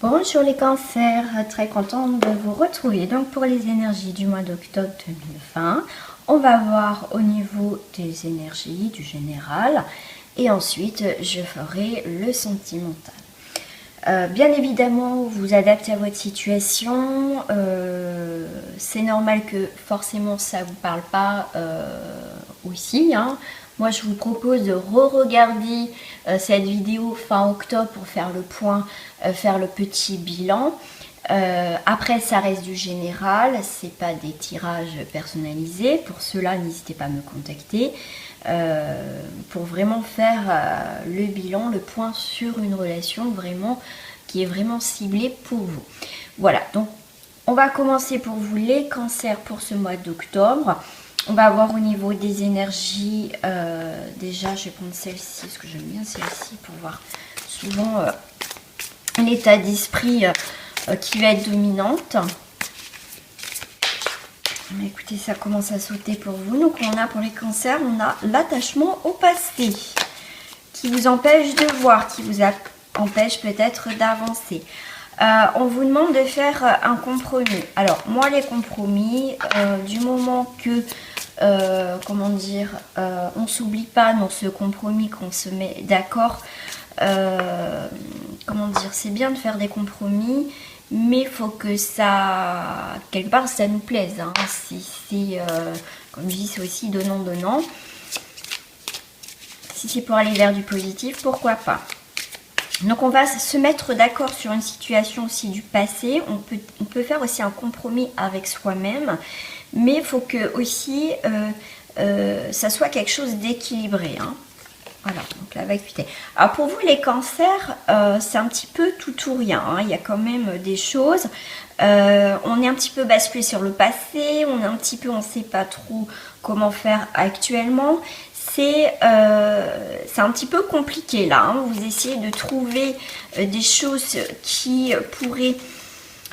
Bonjour les cancers, très contente de vous retrouver. Donc pour les énergies du mois d'octobre 2020, on va voir au niveau des énergies du général et ensuite je ferai le sentimental. Bien évidemment, vous adaptez à votre situation. C'est normal que forcément ça ne vous parle pas aussi. Moi, je vous propose de re-regarder cette vidéo fin octobre pour faire le point, faire le petit bilan. Après, ça reste du général, c'est pas des tirages personnalisés. Pour cela, n'hésitez pas à me contacter pour vraiment faire le bilan, le point sur une relation vraiment qui est vraiment ciblée pour vous. Voilà, donc on va commencer pour vous les cancers pour ce mois d'octobre. On va voir au niveau des énergies, déjà je vais prendre celle-ci, parce que j'aime bien celle-ci pour voir souvent l'état d'esprit qui va être dominante. Mais écoutez, ça commence à sauter pour vous. Donc on a pour les cancers, on a l'attachement au passé qui vous empêche de voir, qui vous empêche peut-être d'avancer. On vous demande de faire un compromis. Alors moi les compromis, du moment que comment dire, on s'oublie pas dans ce compromis, qu'on se met d'accord, comment dire, c'est bien de faire des compromis, mais il faut que ça, quelque part, ça nous plaise. Si comme je dis, c'est aussi donnant. Si c'est pour aller vers du positif, pourquoi pas. Donc on va se mettre d'accord sur une situation aussi du passé. On peut faire aussi un compromis avec soi-même, mais il faut que aussi ça soit quelque chose d'équilibré. Voilà, donc la vacuité. Alors pour vous les cancers, c'est un petit peu tout ou rien. Il y a quand même des choses. On est un petit peu basculé sur le passé. On est un petit peu, on ne sait pas trop comment faire actuellement. C'est un petit peu compliqué là. Vous essayez de trouver des choses qui pourraient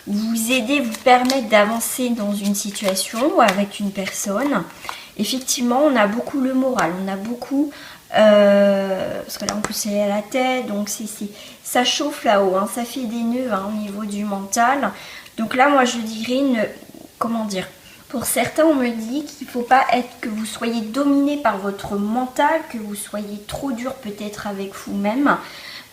vous aider, vous permettre d'avancer dans une situation ou avec une personne. Effectivement, on a beaucoup le moral, on a beaucoup... parce que là, en plus, c'est à la tête, donc ça chauffe là-haut, ça fait des nœuds au niveau du mental. Donc là, moi, je dirais, comment dire, pour certains, on me dit qu'il ne faut pas que vous soyez dominé par votre mental, que vous soyez trop dur peut-être avec vous-même.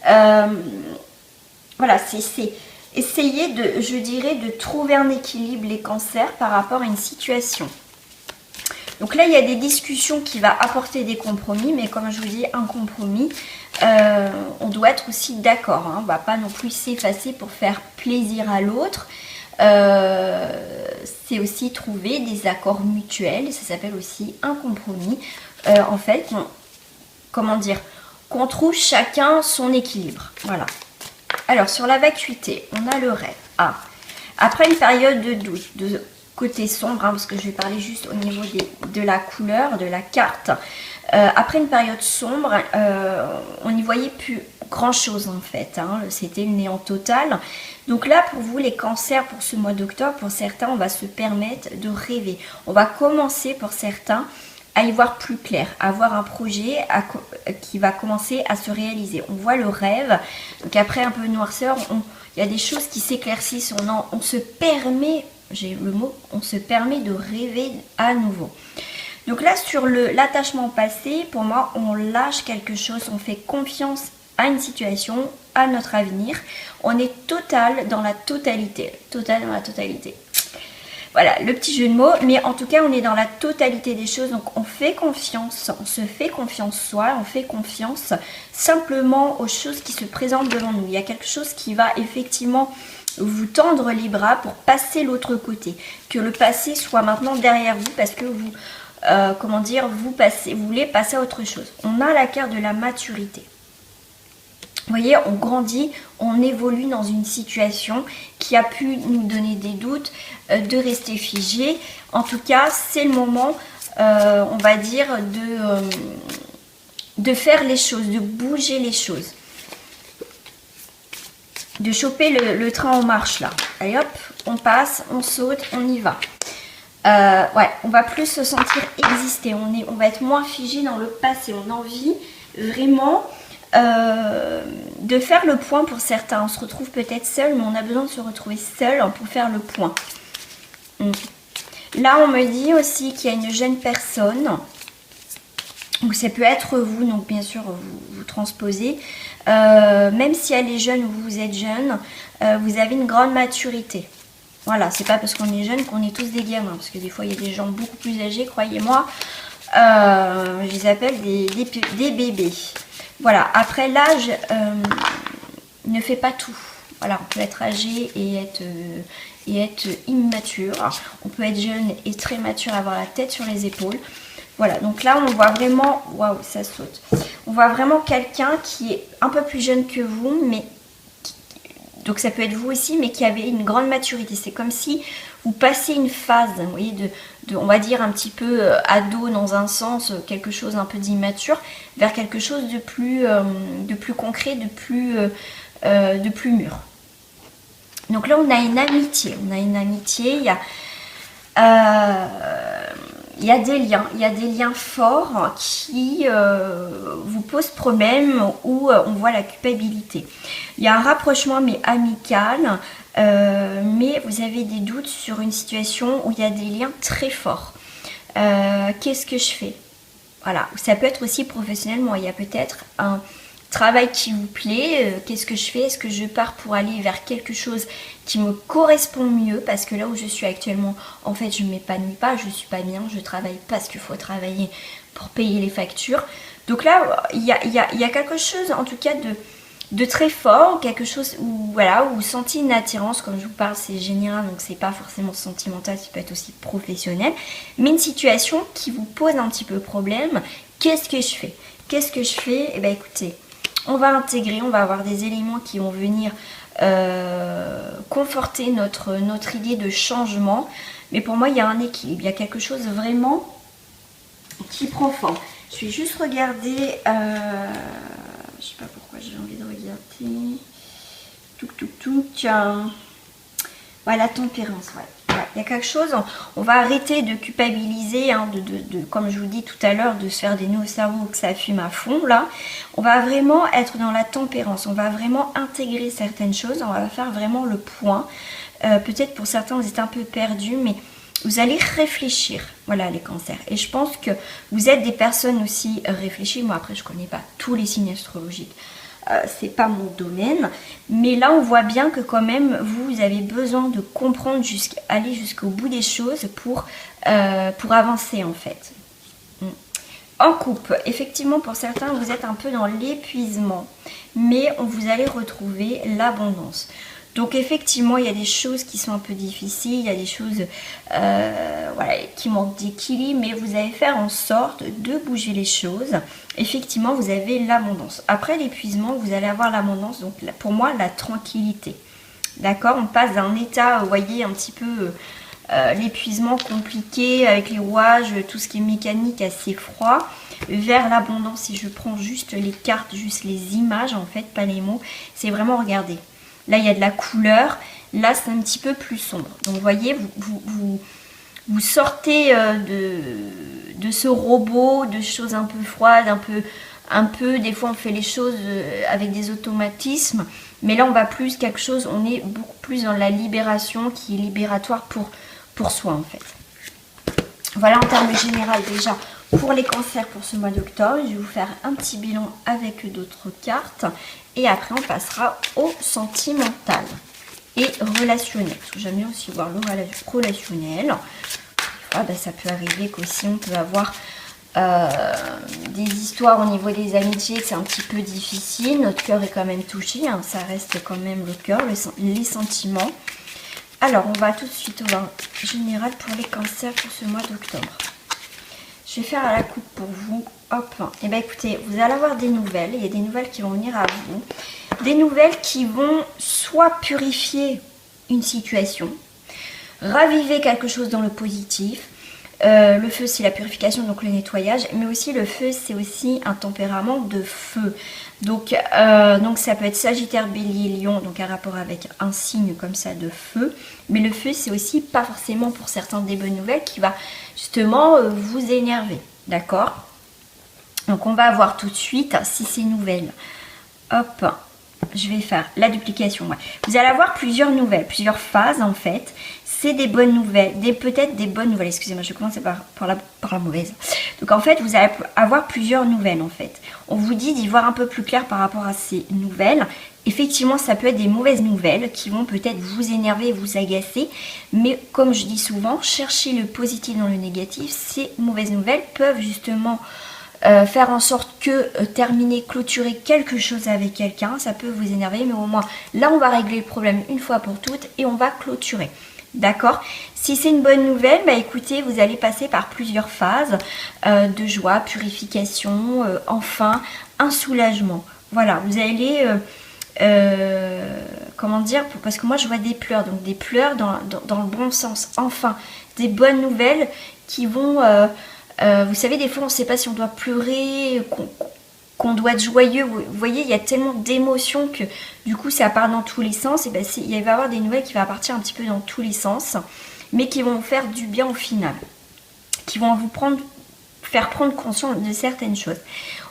Voilà, c'est essayer de, je dirais, de trouver un équilibre, les cancers, par rapport à une situation. Donc là, il y a des discussions qui vont apporter des compromis, mais comme je vous dis, un compromis, on doit être aussi d'accord. On ne va pas non plus s'effacer pour faire plaisir à l'autre. C'est aussi trouver des accords mutuels, ça s'appelle aussi un compromis. En fait, comment dire, qu'on trouve chacun son équilibre. Voilà. Alors, sur la vacuité, on a le rêve. Après une période de doute, de côté sombre, parce que je vais parler juste au niveau de la couleur, de la carte. Après une période sombre, on n'y voyait plus grand chose en fait. C'était le néant total. Donc là, pour vous, les cancers, pour ce mois d'octobre, pour certains, on va se permettre de rêver. On va commencer, pour certains, à y voir plus clair, à avoir un projet qui va commencer à se réaliser. On voit le rêve. Donc après un peu de noirceur, il y a des choses qui s'éclaircissent. On se permet, j'ai le mot, on se permet de rêver à nouveau. Donc là, sur l'attachement passé, pour moi, on lâche quelque chose, on fait confiance à une situation, à notre avenir. On est total dans la totalité. Total dans la totalité. Voilà, le petit jeu de mots. Mais en tout cas, on est dans la totalité des choses. Donc, on fait confiance. On se fait confiance soi. On fait confiance simplement aux choses qui se présentent devant nous. Il y a quelque chose qui va effectivement vous tendre les bras pour passer l'autre côté. Que le passé soit maintenant derrière vous parce que vous... comment dire, vous voulez passer à autre chose. On a la carte de la maturité. Vous voyez, on grandit, on évolue dans une situation qui a pu nous donner des doutes, de rester figé. En tout cas, c'est le moment, on va dire, de faire les choses, de bouger les choses. De choper le train en marche là. Allez hop, on passe, on saute, on y va. Ouais, on va plus se sentir exister, on va être moins figé dans le passé, on a envie vraiment de faire le point pour certains. On se retrouve peut-être seul, mais on a besoin de se retrouver seul pour faire le point. Là, on me dit aussi qu'il y a une jeune personne. Donc ça peut être vous, donc bien sûr vous transposez. Même si elle est jeune ou vous êtes jeune, vous avez une grande maturité. Voilà, c'est pas parce qu'on est jeune qu'on est tous des gamins. Parce que des fois, il y a des gens beaucoup plus âgés, croyez-moi. Je les appelle des bébés. Voilà, après l'âge ne fait pas tout. Voilà, on peut être âgé et être immature. On peut être jeune et très mature, avoir la tête sur les épaules. Voilà, donc là on voit vraiment, waouh, ça saute. On voit vraiment quelqu'un qui est un peu plus jeune que vous, mais donc ça peut être vous aussi, mais qui avait une grande maturité. C'est comme si vous passez une phase, vous voyez, de on va dire un petit peu ado dans un sens, quelque chose un peu d'immature, vers quelque chose de plus concret, de plus mûr. Donc là on a une amitié, il y a des liens forts qui vous posent problème ou on voit la culpabilité. Il y a un rapprochement mais amical, mais vous avez des doutes sur une situation où il y a des liens très forts. Qu'est-ce que je fais? Voilà, ça peut être aussi professionnellement, il y a peut-être un travail qui vous plaît, qu'est-ce que je fais? Est-ce que je pars pour aller vers quelque chose qui me correspond mieux? Parce que là où je suis actuellement, en fait, je ne m'épanouis pas, je ne suis pas bien, je travaille parce qu'il faut travailler pour payer les factures. Donc là, il y a quelque chose, en tout cas, de très fort, quelque chose où, voilà, où vous sentez une attirance, comme je vous parle, c'est général, donc c'est pas forcément sentimental, ça peut être aussi professionnel, mais une situation qui vous pose un petit peu problème. Qu'est-ce que je fais? Eh bien, écoutez, on va intégrer, on va avoir des éléments qui vont venir conforter notre idée de changement. Mais pour moi, il y a un équilibre. Il y a quelque chose vraiment qui prend forme. Je vais juste regarder. Je sais pas pourquoi j'ai envie de regarder. Tiens. Voilà, tempérance, ouais. Il y a quelque chose, on va arrêter de culpabiliser, hein, comme je vous dis tout à l'heure, de se faire des nœuds au cerveau que ça fume à fond, là. On va vraiment être dans la tempérance, on va vraiment intégrer certaines choses, on va faire vraiment le point. Peut-être pour certains, vous êtes un peu perdus, mais vous allez réfléchir, voilà, les cancers. Et je pense que vous êtes des personnes aussi réfléchies. Moi, après, je ne connais pas tous les signes astrologiques. C'est pas mon domaine, mais là on voit bien que quand même vous avez besoin de comprendre, aller jusqu'au bout des choses pour avancer en fait. En couple, effectivement pour certains vous êtes un peu dans l'épuisement, mais vous allez retrouver l'abondance. Donc effectivement il y a des choses qui sont un peu difficiles, il y a des choses voilà, qui manquent d'équilibre, mais vous allez faire en sorte de bouger les choses. Effectivement vous avez l'abondance. Après l'épuisement vous allez avoir l'abondance, donc pour moi la tranquillité. D'accord, on passe d'un état, vous voyez, un petit peu l'épuisement compliqué avec les rouages, tout ce qui est mécanique assez froid, vers l'abondance. Si je prends juste les cartes, juste les images en fait, pas les mots, c'est vraiment regarder. Là, il y a de la couleur. Là, c'est un petit peu plus sombre. Donc, vous voyez, vous sortez de ce robot, de choses un peu froides, un peu. Des fois, on fait les choses avec des automatismes. Mais là, on va plus quelque chose. On est beaucoup plus dans la libération qui est libératoire pour soi, en fait. Voilà, en termes général, déjà, pour les cancers pour ce mois d'octobre. Je vais vous faire un petit bilan avec d'autres cartes. Et après, on passera au sentimental et relationnel. Parce que j'aime bien aussi voir le relationnel. Ça peut arriver qu'aussi on peut avoir des histoires au niveau des amitiés, que c'est un petit peu difficile. Notre cœur est quand même touché. Hein, ça reste quand même le cœur, les sentiments. Alors, on va tout de suite au général pour les cancers pour ce mois d'octobre. Je vais faire à la coupe pour vous. Hop. Et bien écoutez, vous allez avoir des nouvelles. Il y a des nouvelles qui vont venir à vous. Des nouvelles qui vont soit purifier une situation, raviver quelque chose dans le positif. Le feu, c'est la purification, donc le nettoyage. Mais aussi le feu, c'est aussi un tempérament de feu. Donc ça peut être Sagittaire, Bélier, Lion, donc un rapport avec un signe comme ça de feu. Mais le feu, c'est aussi pas forcément pour certains des bonnes nouvelles qui va justement vous énerver. D'accord? Donc on va voir tout de suite si ces nouvelles, hop, je vais faire la duplication. Ouais. Vous allez avoir plusieurs nouvelles, plusieurs phases en fait. C'est des bonnes nouvelles, peut-être des bonnes nouvelles. Excusez-moi, je commence par la mauvaise. Donc en fait, vous allez avoir plusieurs nouvelles en fait. On vous dit d'y voir un peu plus clair par rapport à ces nouvelles. Effectivement, ça peut être des mauvaises nouvelles qui vont peut-être vous énerver, vous agacer. Mais comme je dis souvent, cherchez le positif dans le négatif. Ces mauvaises nouvelles peuvent justement faire en sorte que terminer, clôturer quelque chose avec quelqu'un. Ça peut vous énerver, mais au moins là, on va régler le problème une fois pour toutes et on va clôturer. D'accord? Si c'est une bonne nouvelle, bah écoutez, vous allez passer par plusieurs phases de joie, purification, enfin, un soulagement. Voilà, vous allez... comment dire, parce que moi je vois des pleurs, donc des pleurs dans le bon sens, enfin des bonnes nouvelles qui vont, vous savez, des fois on ne sait pas si on doit pleurer, qu'on doit être joyeux, vous voyez, il y a tellement d'émotions que du coup ça part dans tous les sens, et ben il va y avoir des nouvelles qui vont partir un petit peu dans tous les sens, mais qui vont vous faire du bien au final, qui vont vous faire prendre conscience de certaines choses.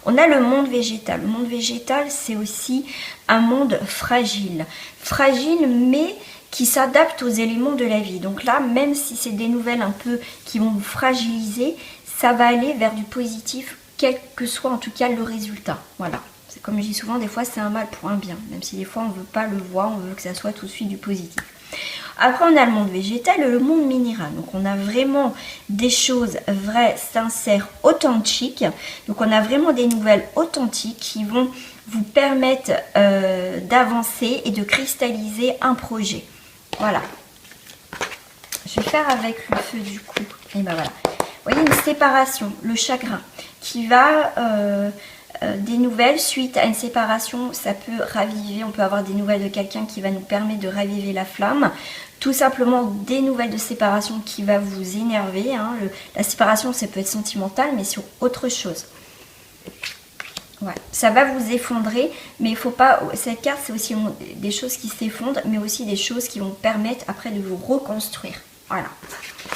On a le monde végétal. Le monde végétal, c'est aussi un monde fragile. Fragile, mais qui s'adapte aux éléments de la vie. Donc là, même si c'est des nouvelles un peu qui vont vous fragiliser, ça va aller vers du positif, quel que soit en tout cas le résultat. Voilà. C'est comme je dis souvent, des fois c'est un mal pour un bien. Même si des fois on ne veut pas le voir, on veut que ça soit tout de suite du positif. Après, on a le monde végétal et le monde minéral. Donc, on a vraiment des choses vraies, sincères, authentiques. Donc, on a vraiment des nouvelles authentiques qui vont vous permettre d'avancer et de cristalliser un projet. Voilà. Je vais faire avec le feu du coup. Et ben voilà. Vous voyez, une séparation, le chagrin qui va... des nouvelles suite à une séparation, ça peut raviver, on peut avoir des nouvelles de quelqu'un qui va nous permettre de raviver la flamme, tout simplement des nouvelles de séparation qui va vous énerver, hein. La séparation ça peut être sentimental mais sur autre chose. Ouais. Ça va vous effondrer, mais il faut pas, cette carte c'est aussi des choses qui s'effondrent, mais aussi des choses qui vont permettre après de vous reconstruire. Voilà.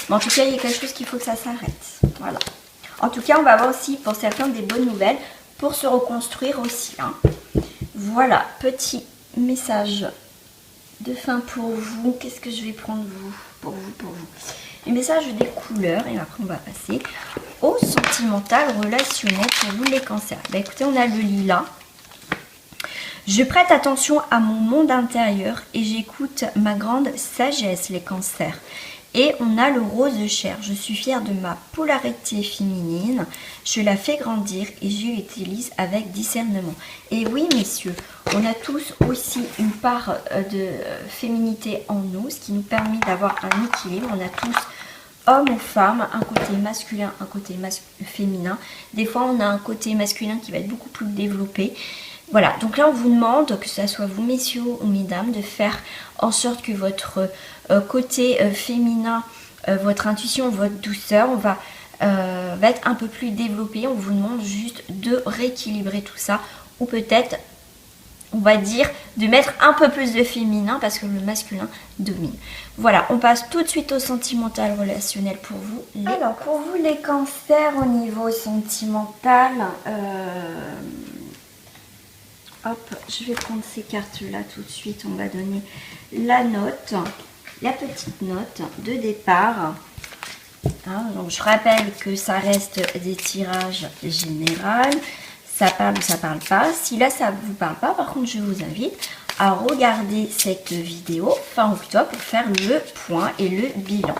Mais en tout cas il y a quelque chose qu'il faut que ça s'arrête. Voilà. En tout cas on va avoir aussi pour certains des bonnes nouvelles, pour se reconstruire aussi. Hein. Voilà, petit message de fin pour vous. Qu'est-ce que je vais prendre pour vous. Les messages des couleurs. Et après, on va passer au sentimental relationnel pour vous les cancers. Bah, écoutez, on a le lilas. Je prête attention à mon monde intérieur et j'écoute ma grande sagesse, les cancers. Et on a le rose de chair. Je suis fière de ma polarité féminine. Je la fais grandir et je l'utilise avec discernement. Et oui, messieurs, on a tous aussi une part de féminité en nous, ce qui nous permet d'avoir un équilibre. On a tous, hommes ou femmes, un côté masculin, un côté féminin. Des fois, on a un côté masculin qui va être beaucoup plus développé. Voilà, donc là on vous demande, que ce soit vous messieurs ou mesdames, de faire en sorte que votre côté féminin, votre intuition, votre douceur, va être un peu plus développé. On vous demande juste de rééquilibrer tout ça, ou peut-être, on va dire, de mettre un peu plus de féminin parce que le masculin domine. Voilà, on passe tout de suite au sentimental relationnel pour vous. Alors, pour vous les cancers au niveau sentimental... Hop, je vais prendre ces cartes-là tout de suite. On va donner la note, la petite note de départ. Hein, donc je rappelle que ça reste des tirages généraux. Ça parle ou ça parle pas. Si là ça ne vous parle pas, par contre je vous invite à regarder cette vidéo fin octobre pour faire le point et le bilan.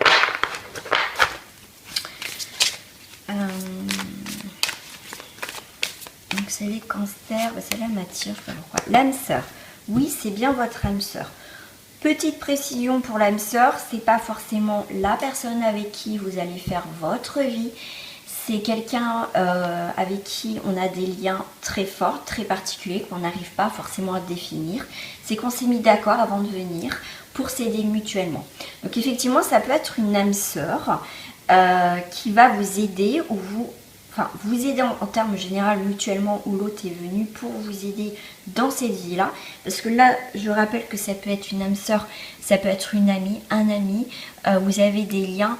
Donc c'est les cancers, celle-là m'attire, je sais pas pourquoi. L'âme sœur, oui c'est bien votre âme sœur. Petite précision pour l'âme sœur, c'est pas forcément la personne avec qui vous allez faire votre vie. C'est quelqu'un avec qui on a des liens très forts, très particuliers, qu'on n'arrive pas forcément à définir. C'est qu'on s'est mis d'accord avant de venir pour s'aider mutuellement. Donc effectivement ça peut être une âme sœur qui va vous aider ou vous aider en termes généraux mutuellement, ou l'autre est venu pour vous aider dans cette vie-là. Parce que là, je rappelle que ça peut être une âme sœur, ça peut être une amie, un ami. Vous avez des liens,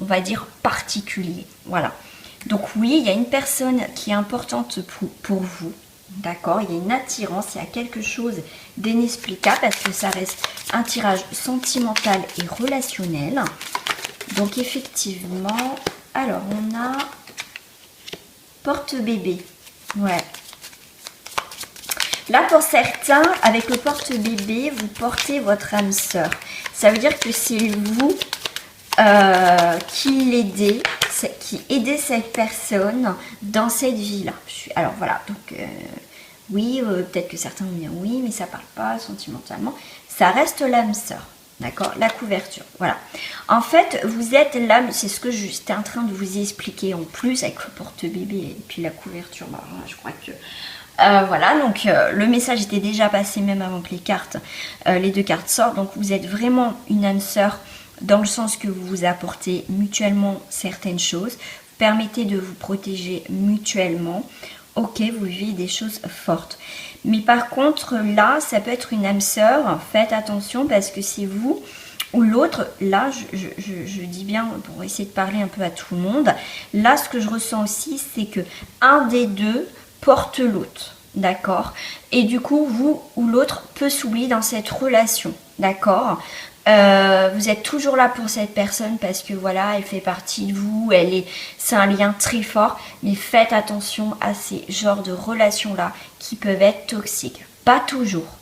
on va dire, particuliers. Voilà. Donc oui, il y a une personne qui est importante pour vous. D'accord, il y a une attirance, il y a quelque chose d'inexplicable parce que ça reste un tirage sentimental et relationnel. Donc effectivement, alors on a porte-bébé. Ouais. Là pour certains, avec le porte-bébé, vous portez votre âme sœur. Ça veut dire que c'est vous qui aidez cette personne dans cette vie-là. Alors voilà, donc oui, peut-être que certains vont dire oui, mais ça parle pas sentimentalement. Ça reste l'âme sœur, d'accord? La couverture, voilà. En fait, vous êtes l'âme, c'est ce que j'étais en train de vous expliquer en plus avec le porte-bébé et puis la couverture. Bah, je crois que voilà, donc le message était déjà passé même avant que les deux cartes sortent. Donc vous êtes vraiment une âme sœur dans le sens que vous vous apportez mutuellement certaines choses, vous permettez de vous protéger mutuellement. Ok, vous vivez des choses fortes. Mais par contre, là, ça peut être une âme sœur. Faites attention parce que c'est vous ou l'autre. Là, je dis bien pour essayer de parler un peu à tout le monde. Là, ce que je ressens aussi, c'est que un des deux porte l'autre. D'accord? Et du coup, vous ou l'autre peut s'oublier dans cette relation. D'accord? Vous êtes toujours là pour cette personne parce que voilà, elle fait partie de vous, c'est un lien très fort, mais faites attention à ces genres de relations là qui peuvent être toxiques. Pas toujours,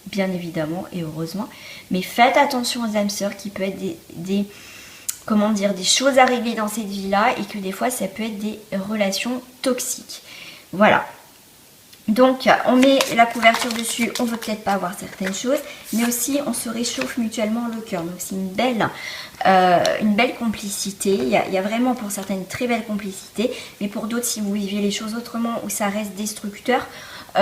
bien évidemment et heureusement, mais faites attention aux âmes sœurs qui peuvent être des choses à régler dans cette vie là et que des fois ça peut être des relations toxiques. Voilà. Donc, on met la couverture dessus, on ne veut peut-être pas avoir certaines choses, mais aussi on se réchauffe mutuellement le cœur. Donc, c'est une belle complicité. Il y a vraiment pour certaines une très belle complicité, mais pour d'autres, si vous vivez les choses autrement ou ça reste destructeur,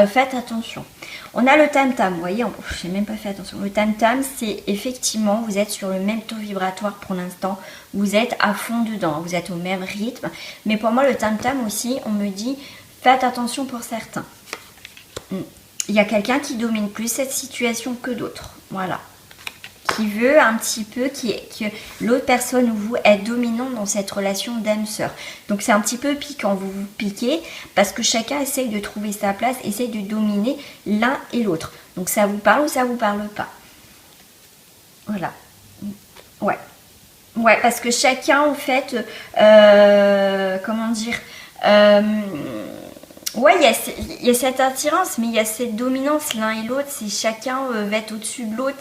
faites attention. On a le tam-tam, vous voyez, je n'ai même pas fait attention. Le tam-tam, c'est effectivement, vous êtes sur le même taux vibratoire pour l'instant, vous êtes à fond dedans, vous êtes au même rythme. Mais pour moi, le tam-tam aussi, on me dit, faites attention pour certains. Il y a quelqu'un qui domine plus cette situation que d'autres. Voilà. Qui veut un petit peu que l'autre personne ou vous est dominant dans cette relation d'âme-sœur. Donc c'est un petit peu piquant, vous vous piquez parce que chacun essaye de trouver sa place, essaye de dominer l'un et l'autre. Donc ça vous parle ou ça vous parle pas. Voilà. Ouais. Ouais, parce que chacun en fait, comment dire... ouais, il y a cette attirance, mais il y a cette dominance l'un et l'autre. C'est chacun va être au-dessus de l'autre.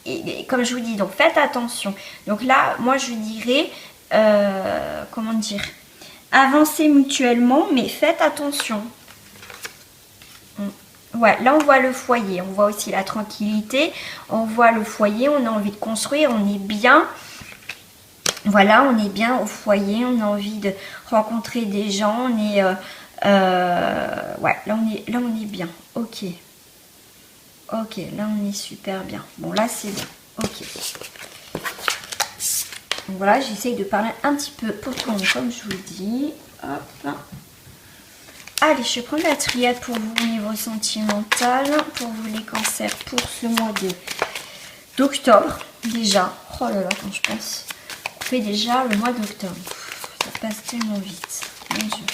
Et comme je vous dis, donc faites attention. Donc là, moi je dirais, comment dire, avancez mutuellement, mais faites attention. Ouais, là on voit le foyer, on voit aussi la tranquillité, on voit le foyer, on a envie de construire, on est bien. Voilà, on est bien au foyer, on a envie de rencontrer des gens, on est... ouais, là on est bien. Ok. Ok, là on est super bien. Bon, là c'est bien. Ok. Donc voilà, j'essaye de parler un petit peu pour tout le monde, comme je vous le dis. Hop. Allez, je vais prendre la triade pour vous au niveau sentimental. Pour vous les cancers pour ce mois d'octobre. Déjà. Oh là là, quand je pense. On fait déjà le mois d'octobre. Ça passe tellement vite. Mon Dieu.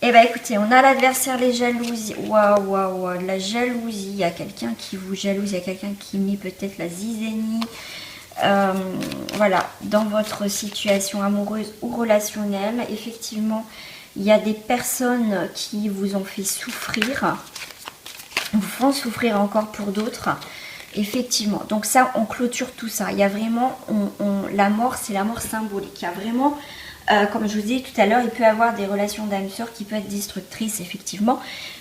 Eh bien écoutez, on a l'adversaire, les jalousies. Waouh, la jalousie. Il y a quelqu'un qui vous jalouse, il y a quelqu'un qui met peut-être la zizanie. Voilà, dans votre situation amoureuse ou relationnelle, effectivement, il y a des personnes qui vous ont fait souffrir, vous font souffrir encore pour d'autres. Effectivement, donc ça, on clôture tout ça. Il y a vraiment, la mort, c'est la mort symbolique. Il y a vraiment... comme je vous disais tout à l'heure, il peut y avoir des relations d'âme sœur qui peuvent être destructrices, effectivement.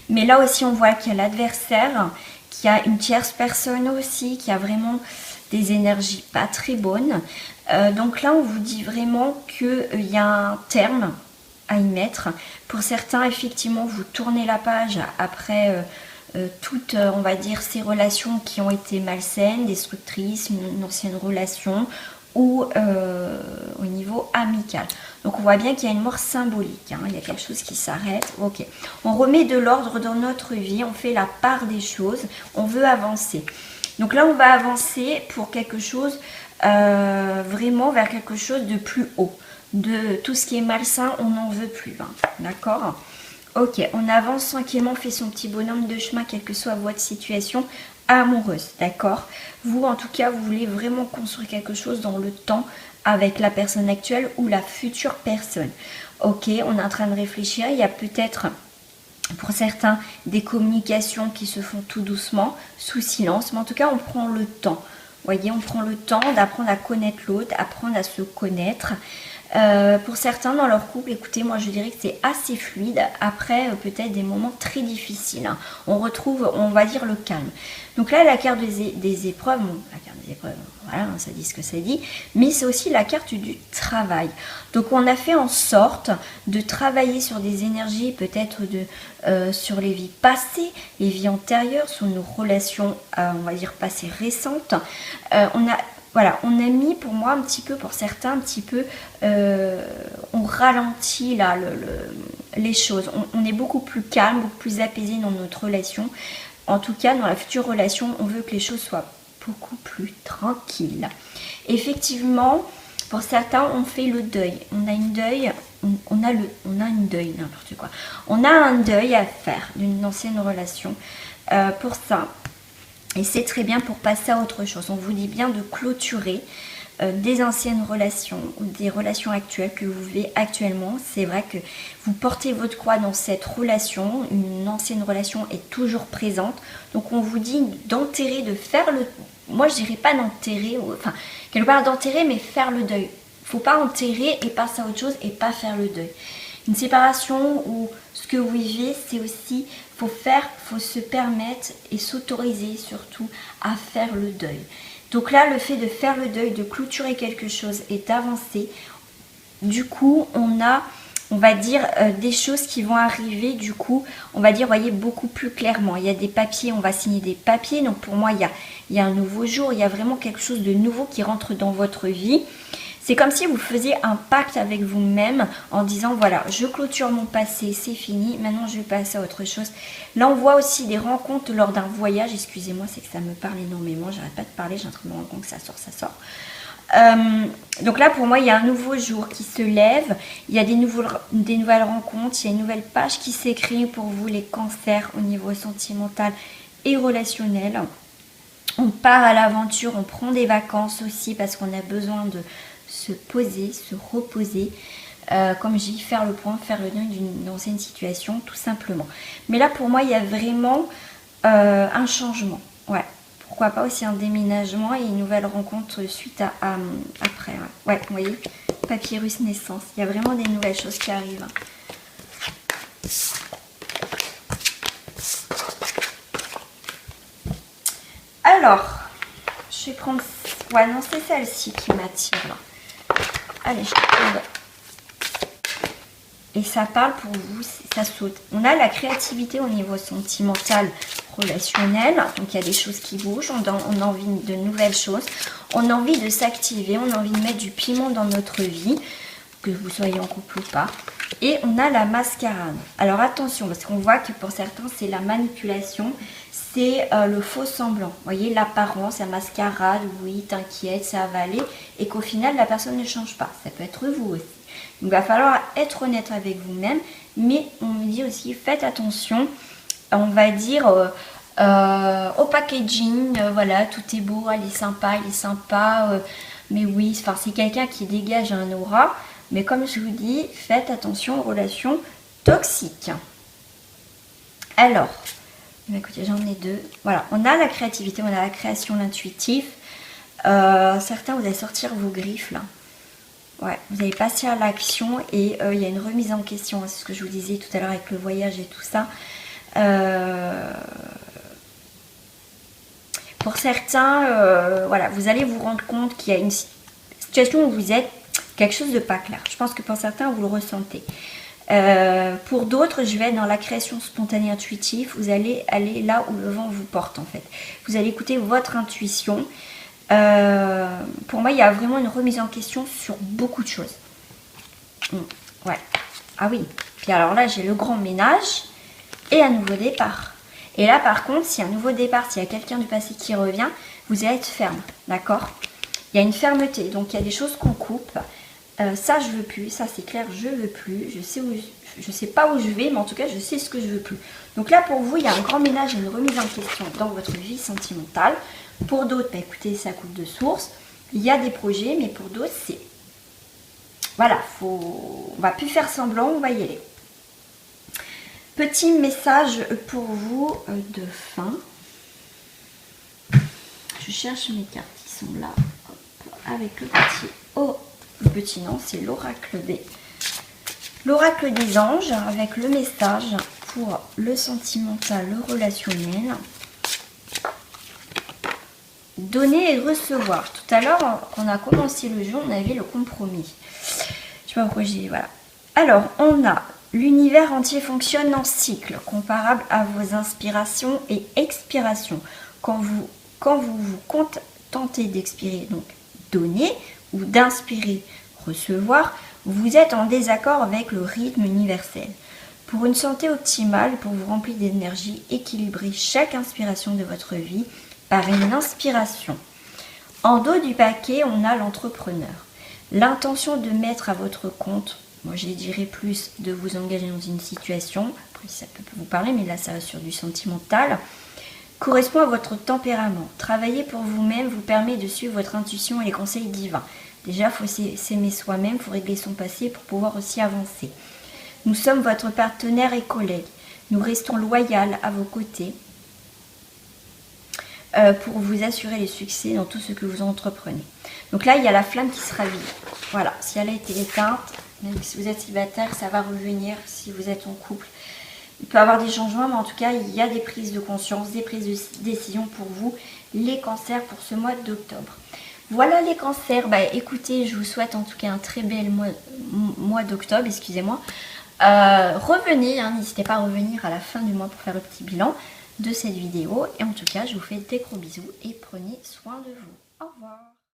Mais là aussi, on voit qu'il y a l'adversaire, qu'il y a une tierce personne aussi, qui a vraiment des énergies pas très bonnes. Donc là, on vous dit vraiment qu'il y a un terme à y mettre. Pour certains, effectivement, vous tournez la page après toutes, on va dire, ces relations qui ont été malsaines, destructrices, une ancienne relation, ou au niveau amical. Donc on voit bien qu'il y a une mort symbolique, hein. Il y a quelque chose qui s'arrête. Ok, on remet de l'ordre dans notre vie, on fait la part des choses, on veut avancer. Donc là on va avancer pour quelque chose, vraiment vers quelque chose de plus haut. De tout ce qui est malsain, on n'en veut plus, hein. D'accord? Ok, on avance tranquillement, on fait son petit bonhomme de chemin, quelle que soit votre situation amoureuse, d'accord? Vous, en tout cas, vous voulez vraiment construire quelque chose dans le temps avec la personne actuelle ou la future personne. Ok, on est en train de réfléchir, il y a peut-être pour certains des communications qui se font tout doucement, sous silence, mais en tout cas, on prend le temps. Vous voyez, on prend le temps d'apprendre à connaître l'autre, apprendre à se connaître. Pour certains dans leur couple, écoutez, moi je dirais que c'est assez fluide. Après, peut-être des moments très difficiles. Hein. On retrouve, on va dire, le calme. Donc là, la carte des épreuves, bon, la carte des épreuves, voilà, ça dit ce que ça dit. Mais c'est aussi la carte du travail. Donc on a fait en sorte de travailler sur des énergies, peut-être sur les vies passées, les vies antérieures, sur nos relations, on va dire, passées récentes. Voilà, on a mis pour moi un petit peu, pour certains, un petit peu, on ralentit là les choses. On est beaucoup plus calme, beaucoup plus apaisé dans notre relation. En tout cas, dans la future relation, on veut que les choses soient beaucoup plus tranquilles. Effectivement, pour certains, on fait le deuil. On a une deuil, on a une deuil, n'importe quoi. On a un deuil à faire d'une ancienne relation. Pour ça. Et c'est très bien pour passer à autre chose. On vous dit bien de clôturer des anciennes relations ou des relations actuelles que vous vivez actuellement. C'est vrai que vous portez votre croix dans cette relation. Une ancienne relation est toujours présente. Donc on vous dit d'enterrer, de faire le... Moi je dirais pas d'enterrer, enfin quelque part d'enterrer mais faire le deuil. Faut pas enterrer et passer à autre chose et pas faire le deuil. Une séparation ou ce que vous vivez, c'est aussi, faut se permettre et s'autoriser surtout à faire le deuil. Donc là, le fait de faire le deuil, de clôturer quelque chose et d'avancer, du coup, on va dire, des choses qui vont arriver, du coup, on va dire, voyez, beaucoup plus clairement. Il y a des papiers, on va signer des papiers. Donc pour moi, il y a un nouveau jour, il y a vraiment quelque chose de nouveau qui rentre dans votre vie. C'est comme si vous faisiez un pacte avec vous-même en disant voilà, je clôture mon passé, c'est fini, maintenant je vais passer à autre chose. Là on voit aussi des rencontres lors d'un voyage, excusez-moi, c'est que ça me parle énormément, j'arrête pas de parler, j'ai en train de me rendre compte que ça sort. Donc là pour moi il y a un nouveau jour qui se lève, il y a des nouvelles rencontres, il y a une nouvelle page qui s'écrit pour vous les cancers au niveau sentimental et relationnel. On part à l'aventure, on prend des vacances aussi parce qu'on a besoin de se poser, se reposer, comme j'ai dit, faire le point, faire le deuil d'une ancienne situation, tout simplement. Mais là, pour moi, il y a vraiment un changement. Ouais, pourquoi pas aussi un déménagement et une nouvelle rencontre suite après. Ouais, vous voyez, papyrus naissance. Il y a vraiment des nouvelles choses qui arrivent. Alors, je vais prendre... Ouais, non, c'est celle-ci qui m'attire, là. Allez, je tourne. Et ça parle pour vous, ça saute. On a la créativité au niveau sentimental, relationnel. Donc, il y a des choses qui bougent. On a envie de nouvelles choses. On a envie de s'activer. On a envie de mettre du piment dans notre vie. Que vous soyez en couple ou pas. Et on a la mascarade. Alors, attention, parce qu'on voit que pour certains, c'est la manipulation. C'est le faux semblant. Vous voyez, l'apparence, la mascarade, oui, t'inquiète, ça va aller. Et qu'au final, la personne ne change pas. Ça peut être vous aussi. Donc, il va falloir être honnête avec vous-même. Mais on me dit aussi, faites attention, on va dire, au packaging. Voilà, tout est beau, il est sympa. Mais oui, c'est quelqu'un qui dégage un aura. Mais comme je vous dis, faites attention aux relations toxiques. Alors... Écoutez, j'en ai deux. Voilà, on a la créativité, on a la création, l'intuitif. Certains, vous allez sortir vos griffes là. Ouais, vous allez passer à l'action et il y a une remise en question. C'est ce que je vous disais tout à l'heure avec le voyage et tout ça. Pour certains, voilà, vous allez vous rendre compte qu'il y a une situation où vous êtes quelque chose de pas clair. Je pense que pour certains, vous le ressentez. Pour d'autres, je vais être dans la création spontanée intuitive. Vous allez aller là où le vent vous porte en fait. Vous allez écouter votre intuition. Pour moi, il y a vraiment une remise en question sur beaucoup de choses. Ouais. Ah oui. Puis alors là, j'ai le grand ménage et un nouveau départ. Et là, par contre, s'il y a un nouveau départ, s'il y a quelqu'un du passé qui revient, vous allez être ferme. D'accord? Il y a une fermeté. Donc, il y a des choses qu'on coupe. Ça je veux plus, ça c'est clair, je veux plus, je sais où, Je sais pas où je vais, mais en tout cas, je sais ce que je veux plus. Donc là, pour vous, il y a un grand ménage et une remise en question dans votre vie sentimentale. Pour d'autres, bah, écoutez, ça coule de source. Il y a des projets, mais pour d'autres, c'est... Voilà, on va plus faire semblant, on va y aller. Petit message pour vous de fin. Je cherche mes cartes qui sont là. Hop, avec le petit O. Le petit non, c'est l'oracle des... L'oracle des anges avec le message pour le sentimental, le relationnel. Donner et recevoir. Tout à l'heure, on a commencé le jeu, on avait le compromis. Je sais pas pourquoi j'ai... Voilà. Alors, on a l'univers entier fonctionne en cycle, comparable à vos inspirations et expirations. Quand vous vous contentez d'expirer, donc donner, ou d'inspirer, recevoir, vous êtes en désaccord avec le rythme universel. Pour une santé optimale, pour vous remplir d'énergie, équilibrez chaque inspiration de votre vie par une inspiration. En dos du paquet, on a l'entrepreneur. L'intention de mettre à votre compte, moi je dirais plus de vous engager dans une situation, après ça peut vous parler, mais là ça va sur du sentimental, correspond à votre tempérament. Travailler pour vous-même vous permet de suivre votre intuition et les conseils divins. Déjà, il faut s'aimer soi-même, il faut régler son passé pour pouvoir aussi avancer. Nous sommes votre partenaire et collègue. Nous restons loyaux à vos côtés pour vous assurer les succès dans tout ce que vous entreprenez. Donc là, il y a la flamme qui se ravit. Voilà, si elle a été éteinte, même si vous êtes célibataire, ça va revenir si vous êtes en couple. Il peut y avoir des changements, mais en tout cas, il y a des prises de conscience, des prises de décision pour vous, les cancers, pour ce mois d'octobre. Voilà les cancers. Bah, écoutez, je vous souhaite en tout cas un très bel mois d'octobre, excusez-moi. Revenez, hein, n'hésitez pas à revenir à la fin du mois pour faire le petit bilan de cette vidéo. Et en tout cas, je vous fais des gros bisous et prenez soin de vous. Au revoir.